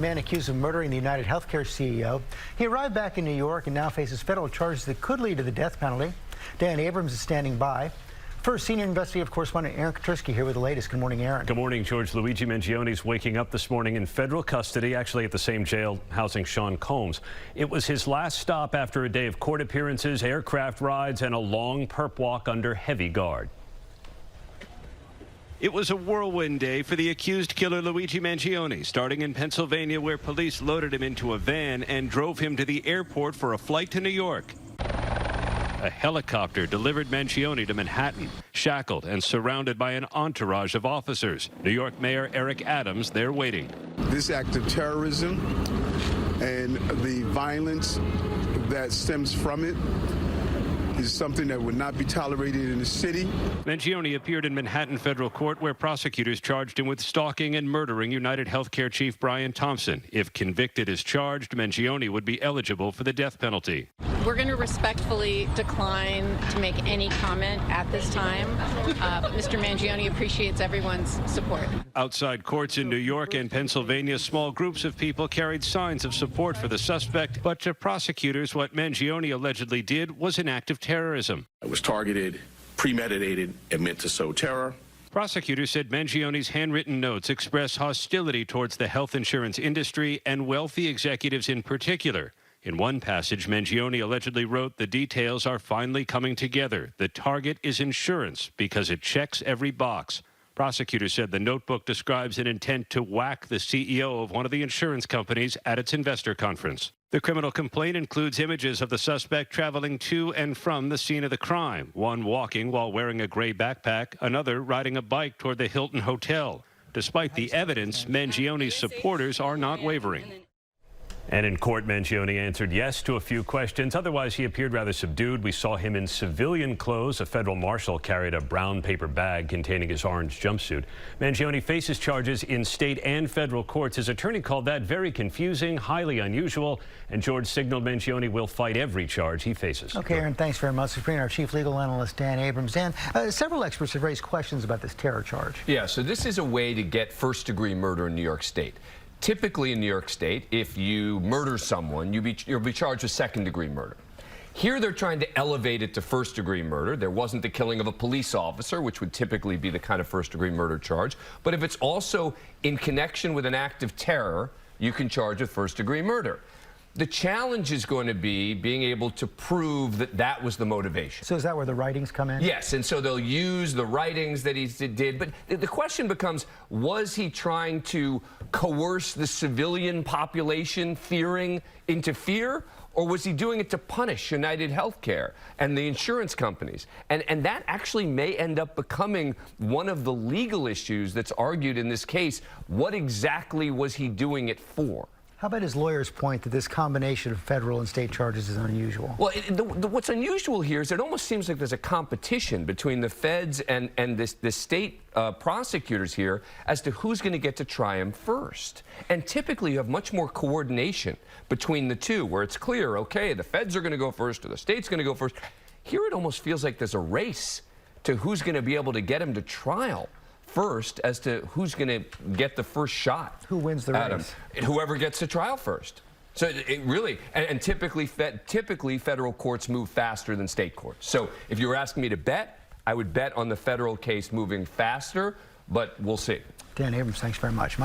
Man accused of murdering the UnitedHealthcare CEO. He arrived back in New York and now faces federal charges that could lead to the death penalty. Dan Abrams is standing by. First, senior investigative correspondent Aaron Katursky here with the latest. Good morning, Aaron. Good morning, George. Luigi Mangione is waking up this morning in federal custody, actually at the same jail housing Sean Combs. It was his last stop after a day of court appearances, aircraft rides, and a long perp walk under heavy guard. It was a whirlwind day for the accused killer Luigi Mangione, starting in Pennsylvania, where police loaded him into a van and drove him to the airport for a flight to New York. A helicopter delivered Mangione to Manhattan, shackled and surrounded by an entourage of officers. New York Mayor Eric Adams there waiting. This act of terrorism and the violence that stems from it is something that would not be tolerated in the city. Mangione appeared in Manhattan federal court, where prosecutors charged him with stalking and murdering UnitedHealthcare chief Brian Thompson. If convicted as charged, Mangione would be eligible for the death penalty. We're going to respectfully decline to make any comment at this time, but Mr. Mangione appreciates everyone's support. Outside courts in New York and Pennsylvania, small groups of people carried signs of support for the suspect, but to prosecutors, what Mangione allegedly did was an act of terrorism. It was targeted, premeditated, and meant to sow terror. Prosecutors said Mangione's handwritten notes express hostility towards the health insurance industry and wealthy executives in particular. In one passage, Mangione allegedly wrote, "The details are finally coming together. The target is insurance because it checks every box." Prosecutors said the notebook describes an intent to whack the CEO of one of the insurance companies at its investor conference. The criminal complaint includes images of the suspect traveling to and from the scene of the crime, one walking while wearing a gray backpack, another riding a bike toward the Hilton Hotel. Despite the evidence, Mangione's supporters are not wavering. And in court, Mangione answered yes to a few questions. Otherwise, he appeared rather subdued. We saw him in civilian clothes. A federal marshal carried a brown paper bag containing his orange jumpsuit. Mangione faces charges in state and federal courts. His attorney called that very confusing, highly unusual, and George signaled Mangione will fight every charge he faces. Okay, Aaron, thanks very much. For our chief legal analyst, Dan Abrams. Dan, several experts have raised questions about this terror charge. Yeah, so this is a way to get first-degree murder in New York State. Typically in New York State, if you murder someone, you'll be charged with second-degree murder. Here they're trying to elevate it to first-degree murder. There wasn't the killing of a police officer, which would typically be the kind of first-degree murder charge. But if it's also in connection with an act of terror, you can charge with first-degree murder. The challenge is going to be being able to prove that that was the motivation. So is that where the writings come in? Yes, and so they'll use the writings that he did. But the question becomes, was he trying to coerce the civilian population into fear? Or was he doing it to punish UnitedHealthcare and the insurance companies? And that actually may end up becoming one of the legal issues that's argued in this case. What exactly was he doing it for? How about his lawyer's point that this combination of federal and state charges is unusual? Well, what's unusual here is it almost seems like there's a competition between the feds and the state prosecutors here as to who's going to get to try him first. And typically you have much more coordination between the two, where it's clear, okay, the feds are going to go first or the state's going to go first. Here it almost feels like there's a race to who's going to be able to get him to trial first, as to who's going to get the first shot. Who wins the race? Whoever gets to trial first. So it really, and typically federal courts move faster than state courts. So if you were asking me to bet, I would bet on the federal case moving faster, but we'll see. Dan Abrams, thanks very much.